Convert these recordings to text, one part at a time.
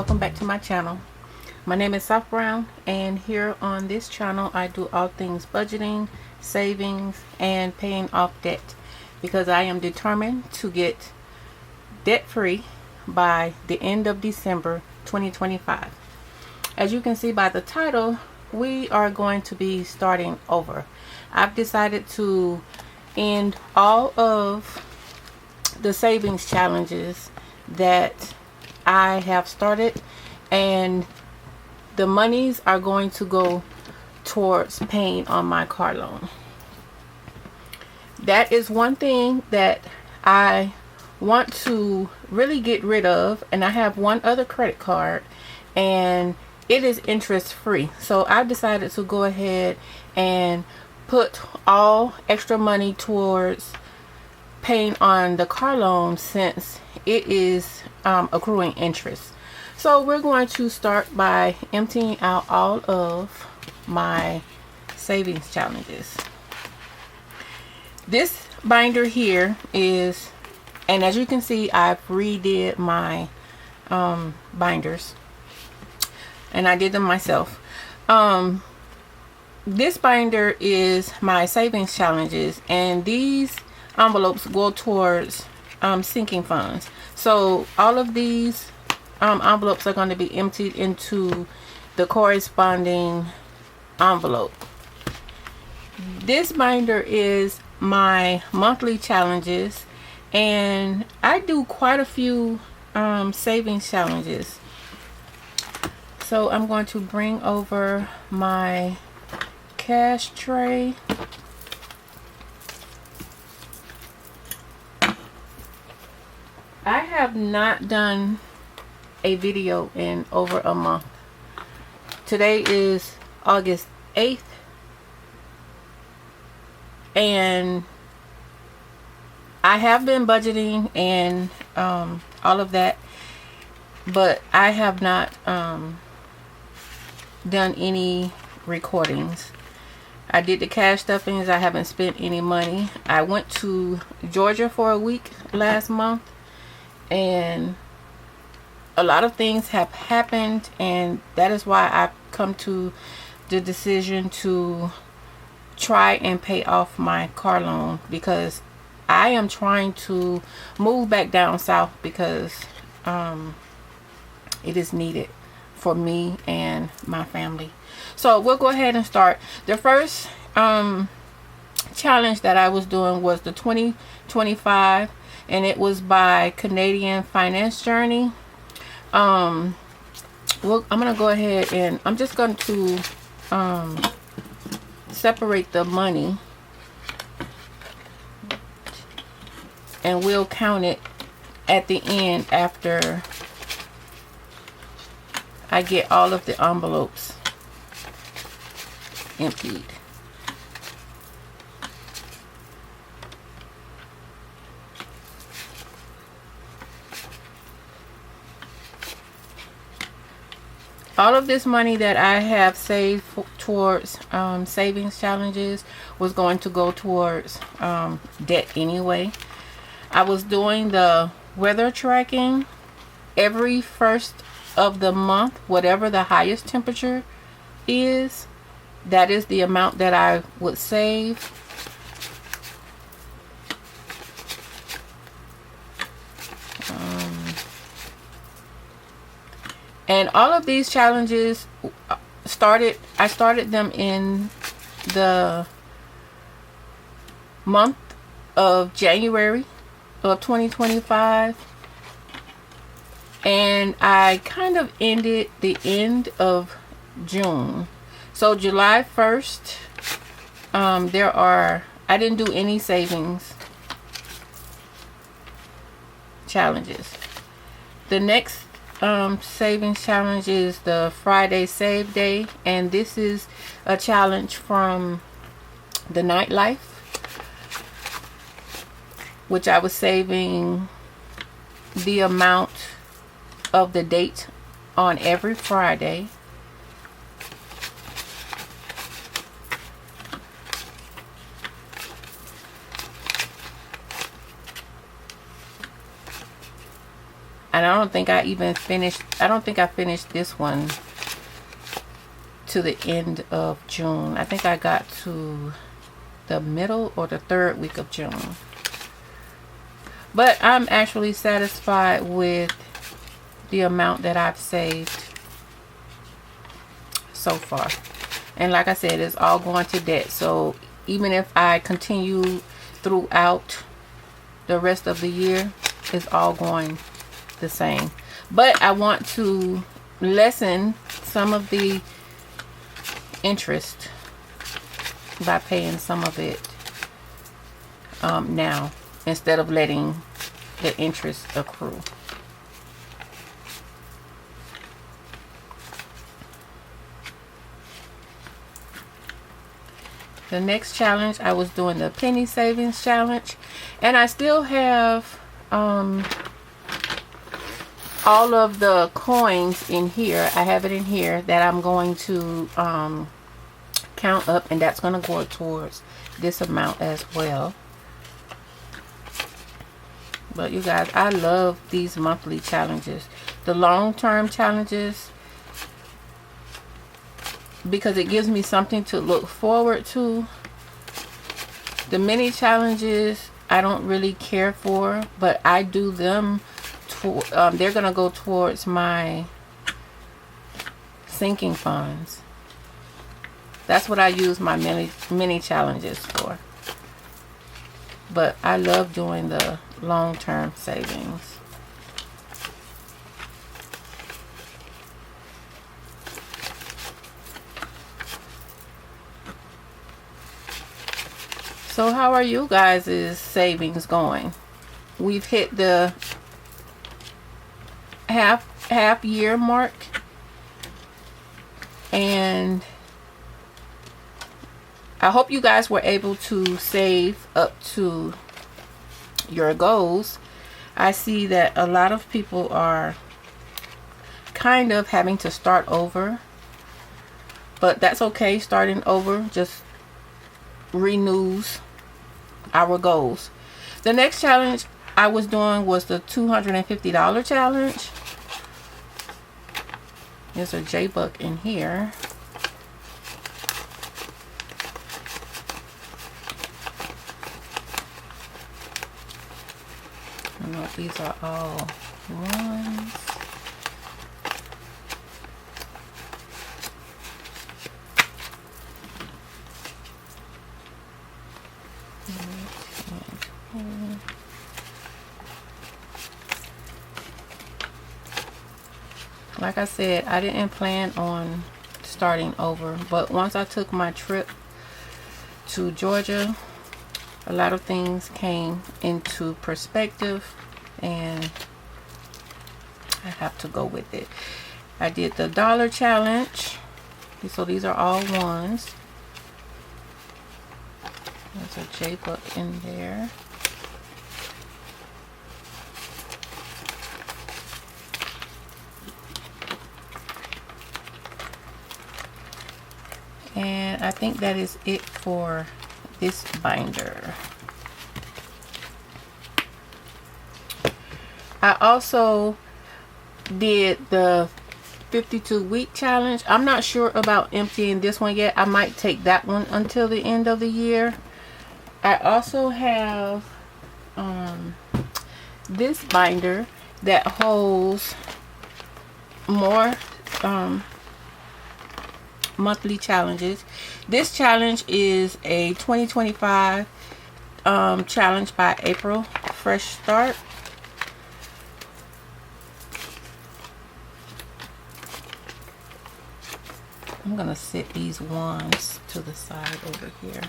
welcome back to my channel. My name is Soft Brown, and here on this channel I do all things budgeting, savings, and paying off debt, because I am determined to get debt free by the end of December 2025. As you can see by the title, we are going to be starting over. I've decided to end all of the savings challenges that I have started, and the monies are going to go towards paying on my car loan. That is one thing that I want to really get rid of, and I have one other credit card and it is interest free, so I decided to go ahead and put all extra money towards paying on the car loan, since it is accruing interest. So we're going to start by emptying out all of my savings challenges. This binder here is, and as you can see, I've redid my binders, and I did them myself. This binder is my savings challenges, and these envelopes go towards sinking funds. So all of these envelopes are going to be emptied into the corresponding envelope. This binder is my monthly challenges, and I do quite a few savings challenges. So I'm going to bring over my cash tray. I have not done a video in over a month. Today is August 8th, and I have been budgeting and all of that, but I have not done any recordings. I did the cash stuffings. I haven't spent any money. I went to Georgia for a week last month, and a lot of things have happened, and that is why I've come to the decision to try and pay off my car loan, because I am trying to move back down south, because it is needed for me and my family. So we'll go ahead and start. The first challenge that I was doing was the 2025, and it was by Canadian Finance Journey. I'm gonna go ahead and I'm just going to separate the money, and we'll count it at the end after I get all of the envelopes emptied. All of this money that I have saved towards savings challenges was going to go towards debt anyway. I was doing the weather tracking every first of the month. Whatever the highest temperature is, that is the amount that I would save. And all of these challenges I started them in the month of January of 2025, and I kind of ended the end of June. So July 1st, I didn't do any savings challenges. The next savings challenge is the Friday Save Day, and this is a challenge from the nightlife, which I was saving the amount of the date on every Friday. And I don't think I even finished, I don't think I finished this one to the end of June. I think I got to the middle or the third week of June. But I'm actually satisfied with the amount that I've saved so far. And like I said, it's all going to debt. So even if I continue throughout the rest of the year, it's all going the same. But I want to lessen some of the interest by paying some of it now, instead of letting the interest accrue. The next challenge, I was doing the penny savings challenge, and I still have all of the coins in here. I have it in here that I'm going to count up, and that's going to go towards this amount as well. But you guys, I love these monthly challenges, the long-term challenges, because it gives me something to look forward to. The mini challenges I don't really care for, but I do them they're gonna go towards my sinking funds. That's what I use my mini challenges for. But I love doing the long-term savings. So how are you guys' savings going? We've hit the half year mark, and I hope you guys were able to save up to your goals. I see that a lot of people are kind of having to start over, but that's okay. Starting over just renews our goals. The next challenge I was doing was the $250 challenge. There's a J-Buck in here. I don't know if these are all ones. Like I said, I didn't plan on starting over, but once I took my trip to Georgia, a lot of things came into perspective, and I have to go with it. I did the dollar challenge, so these are all ones. There's a J-Buck in there. And I think that is it for this binder. I also did the 52-week challenge. I'm not sure about emptying this one yet. I might take that one until the end of the year. I also have this binder that holds more monthly challenges. This challenge is a 2025 challenge by April. Fresh start. I'm gonna set these ones to the side over here.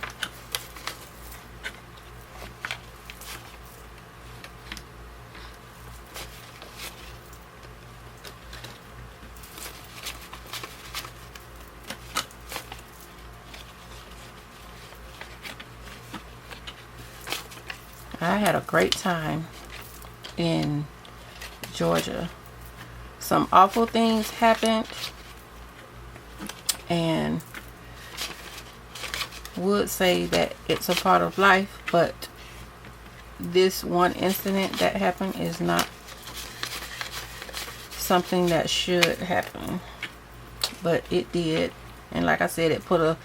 I had a great time in Georgia. Some awful things happened, and would say that it's a part of life, but this one incident that happened is not something that should happen, but it did. And like I said, it put a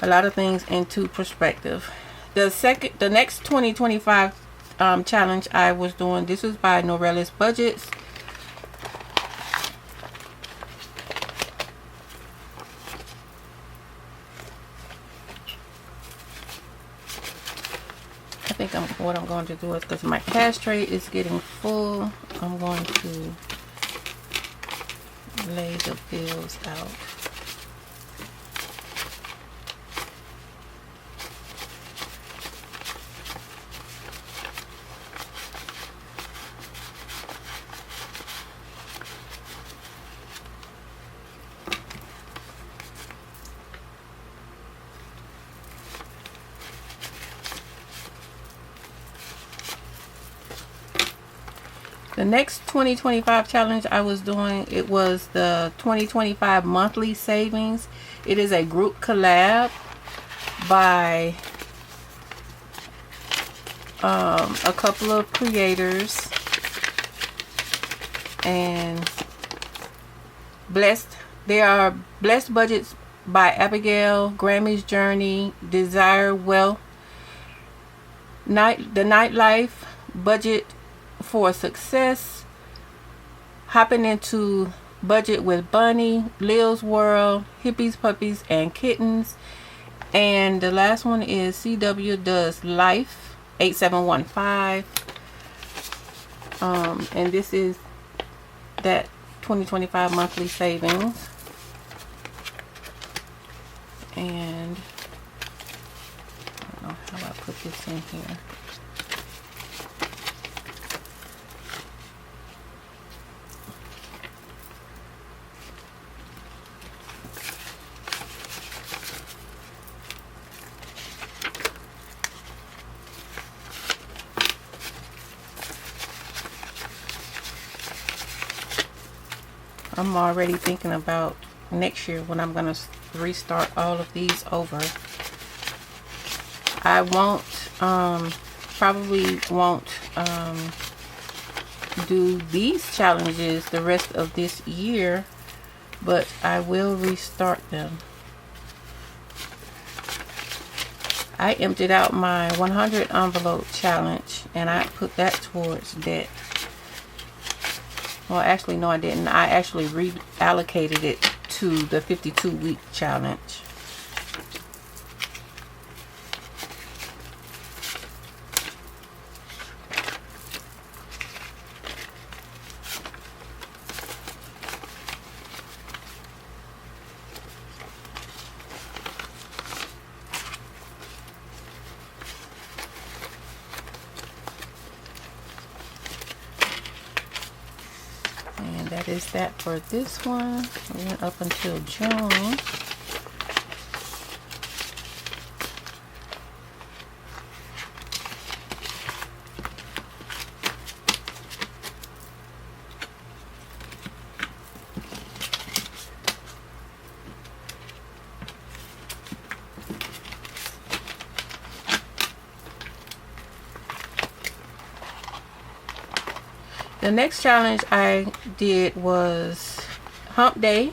lot of things into perspective. The next 2025 challenge I was doing, this was by Norella's Budgets. I think what I'm going to do is, because my cash tray is getting full, I'm going to lay the bills out. The next 2025 challenge I was doing, it was the 2025 monthly savings. It is a group collab by a couple of creators, and they are Blessed Budgets by Abigail, Grammy's Journey, Desire Wealth, the Nightlife Budget for Success, Hopping Into Budget with Bunny, Lil's World, Hippies, Puppies, and Kittens, and the last one is CW Does Life 8715. And this is that 2025 monthly savings. And I don't know how I put this in here. I'm already thinking about next year when I'm going to restart all of these over. I won't, probably won't do these challenges the rest of this year, but I will restart them. I emptied out my 100 envelope challenge and I put that towards debt. Well, actually, no, I didn't. I actually reallocated it to the 52-week challenge. And that is that for this one. We went up until June. The next challenge I did was Hump Day,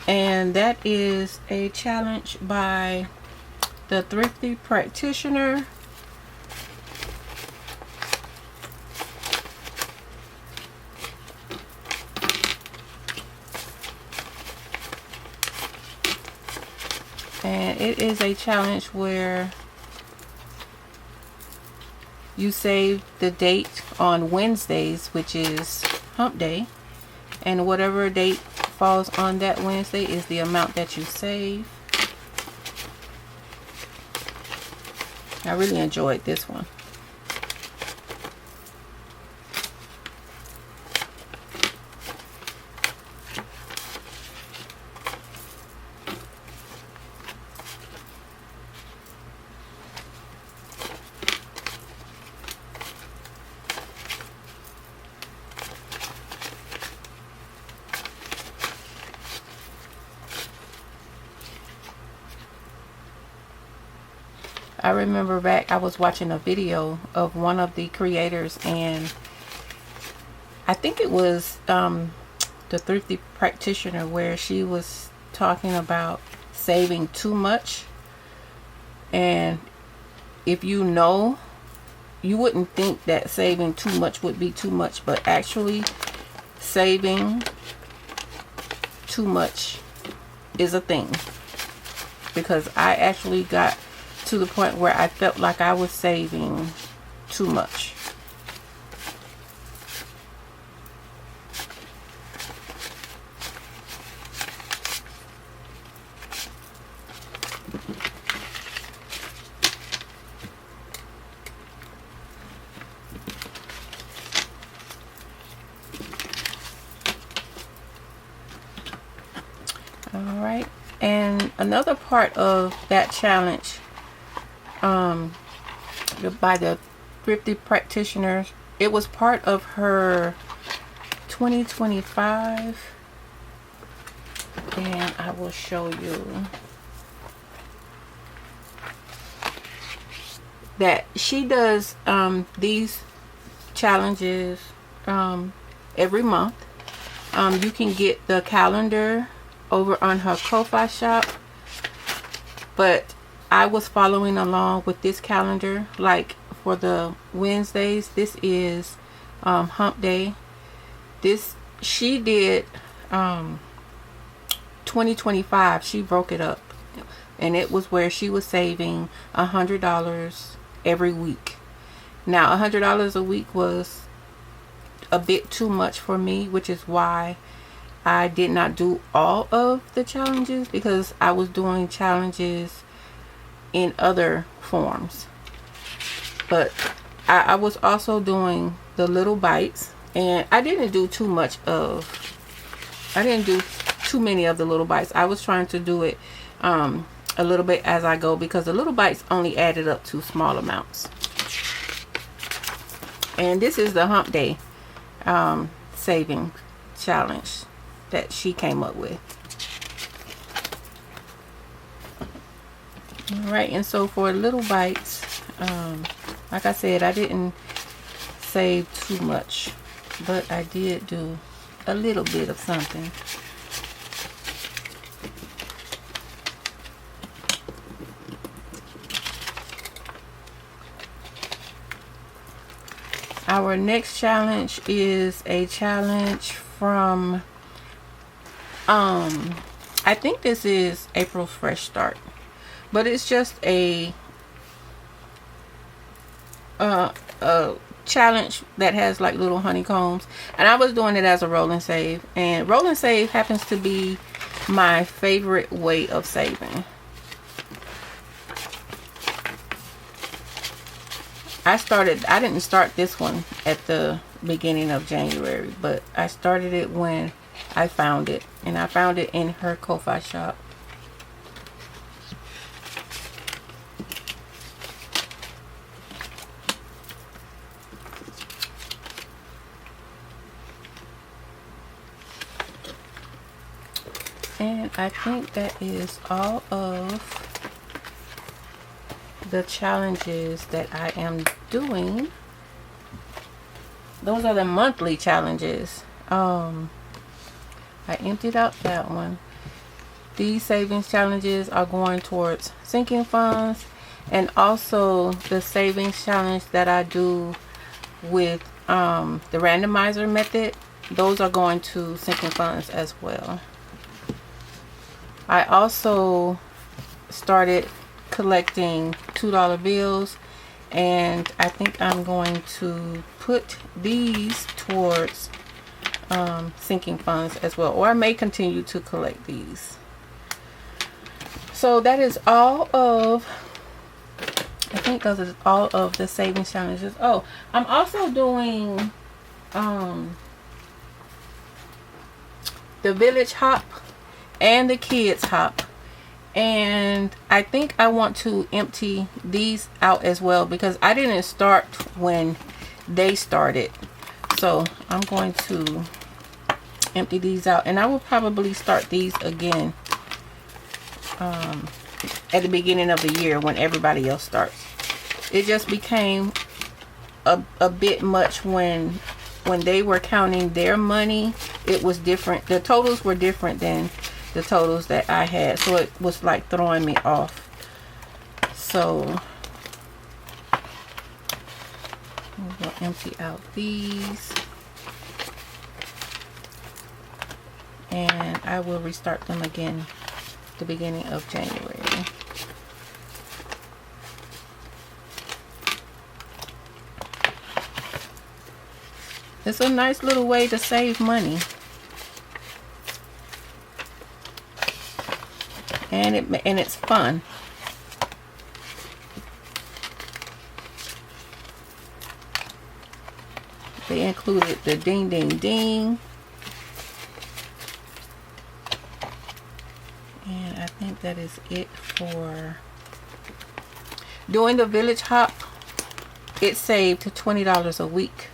and that is a challenge by the Thrifty Practitioner. And it is a challenge where you save the date on Wednesdays, which is Hump Day, and whatever date falls on that Wednesday is the amount that you save. I really enjoyed this one. I remember back, I was watching a video of one of the creators, and I think it was the Thrifty Practitioner, where she was talking about saving too much. And if you know, you wouldn't think that saving too much would be too much, but actually saving too much is a thing. Because I actually got to the point where I felt like I was saving too much. Alright, and another part of that challenge by the Thrifty Practitioner, it was part of her 2025, and I will show you that she does these challenges every month. You can get the calendar over on her Kofi shop, but I was following along with this calendar. Like for the Wednesdays, this is hump day. This she did 2025, she broke it up, and it was where she was saving $100 every week. Now $100 a week was a bit too much for me, which is why I did not do all of the challenges, because I was doing challenges in other forms. But I was also doing the little bites, and I didn't do too many of the little bites. I was trying to do it a little bit as I go, because the little bites only added up to small amounts. And this is the hump day saving challenge that she came up with. Alright, and so for little bites, like I said, I didn't save too much, but I did do a little bit of something. Our next challenge is a challenge from I think this is April's Fresh Start, but it's just a challenge that has like little honeycombs, and I was doing it as a roll and save, and roll and save happens to be my favorite way of saving. I didn't start this one at the beginning of January, but I started it when I found it, and I found it in her Kofi shop. And I think that is all of the challenges that I am doing. Those are the monthly challenges. I emptied out that one. These savings challenges are going towards sinking funds, and also the savings challenge that I do with the randomizer method, those are going to sinking funds as well. I also started collecting $2 bills, and I think I'm going to put these towards sinking funds as well, or I may continue to collect these. So that is all of, I think those are all of the savings challenges. Oh, I'm also doing the village hop and the kids hop, and I think I want to empty these out as well, because I didn't start when they started. So I'm going to empty these out, and I will probably start these again at the beginning of the year when everybody else starts. It just became a bit much when when they were counting their money, it was different. The totals were different than the totals that I had, so it was like throwing me off. So we'll empty out these, and I will restart them again the beginning of January. It's a nice little way to save money, and it's fun. They included the ding ding ding, and I think that is it for doing the village hop. It saved $20 a week.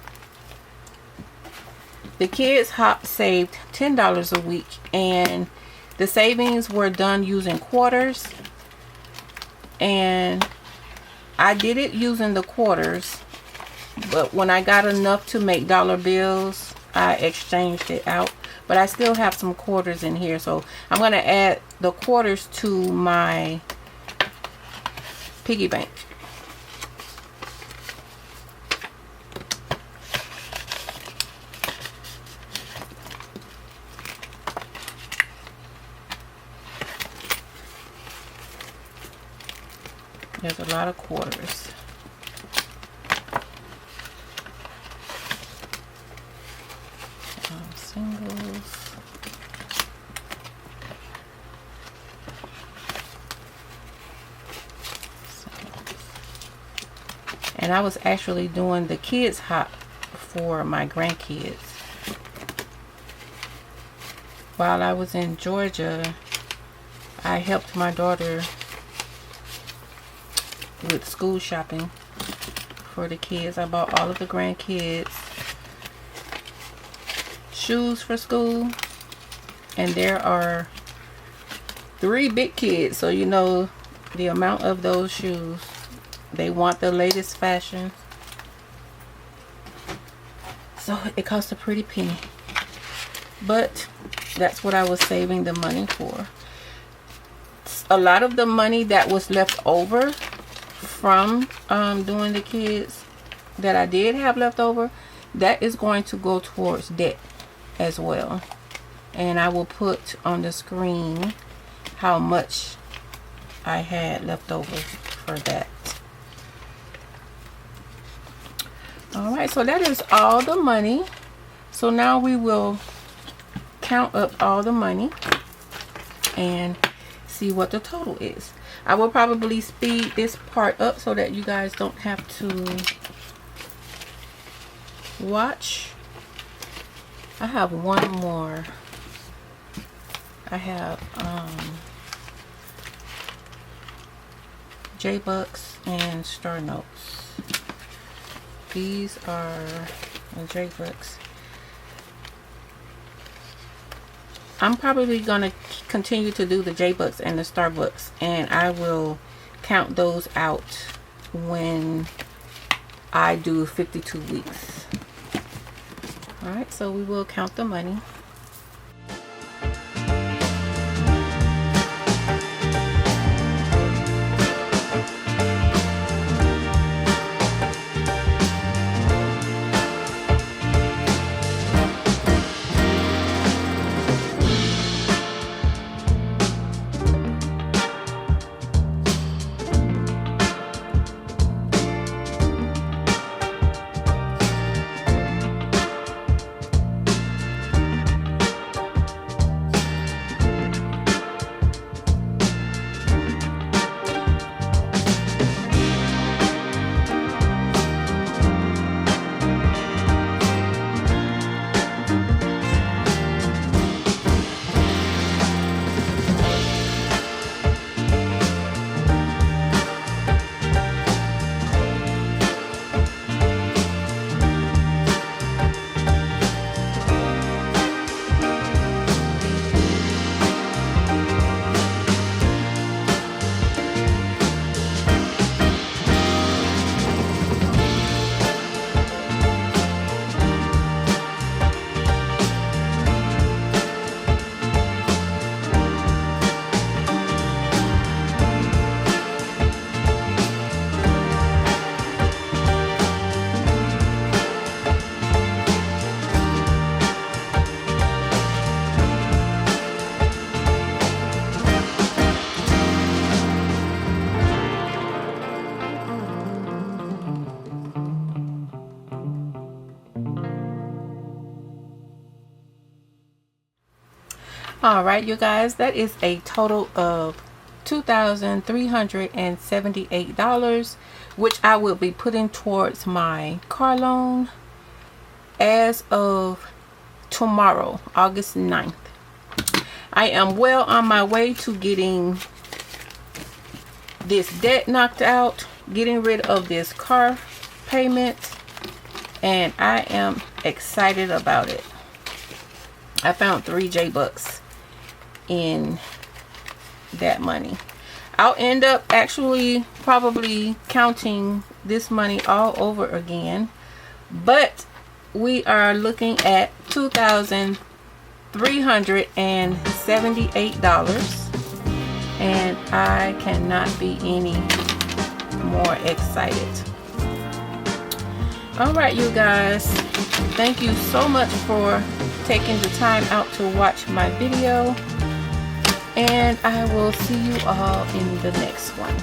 The kids hop saved $10 a week, and the savings were done using quarters, and I did it using the quarters, but when I got enough to make dollar bills, I exchanged it out. But I still have some quarters in here, so I'm going to add the quarters to my piggy bank. There's a lot of quarters. Singles. And I was actually doing the kids hop for my grandkids. While I was in Georgia, I helped my daughter with school shopping for the kids. I bought all of the grandkids shoes for school, and there are 3 big kids, so you know the amount of those shoes. They want the latest fashion, so it cost a pretty penny, but that's what I was saving the money for. A lot of the money that was left over from doing the kids, that I did have left over, that is going to go towards debt as well, and I will put on the screen how much I had left over for that. Alright, so that is all the money. So now we will count up all the money and see what the total is. I will probably speed this part up so that you guys don't have to watch. I have one more. I have J-Bucks and Star Notes. These are J-Bucks. I'm probably gonna continue to do the J-Bucks and the Starbucks, and I will count those out when I do 52 weeks. Alright, so we will count the money. Alright, you guys, that is a total of $2,378, which I will be putting towards my car loan as of tomorrow, August 9th. I am well on my way to getting this debt knocked out, getting rid of this car payment, and I am excited about it. I found 3 J-Bucks in that money. I'll end up actually probably counting this money all over again, but we are looking at $2,378, and I cannot be any more excited. Alright, you guys, thank you so much for taking the time out to watch my video, and I will see you all in the next one.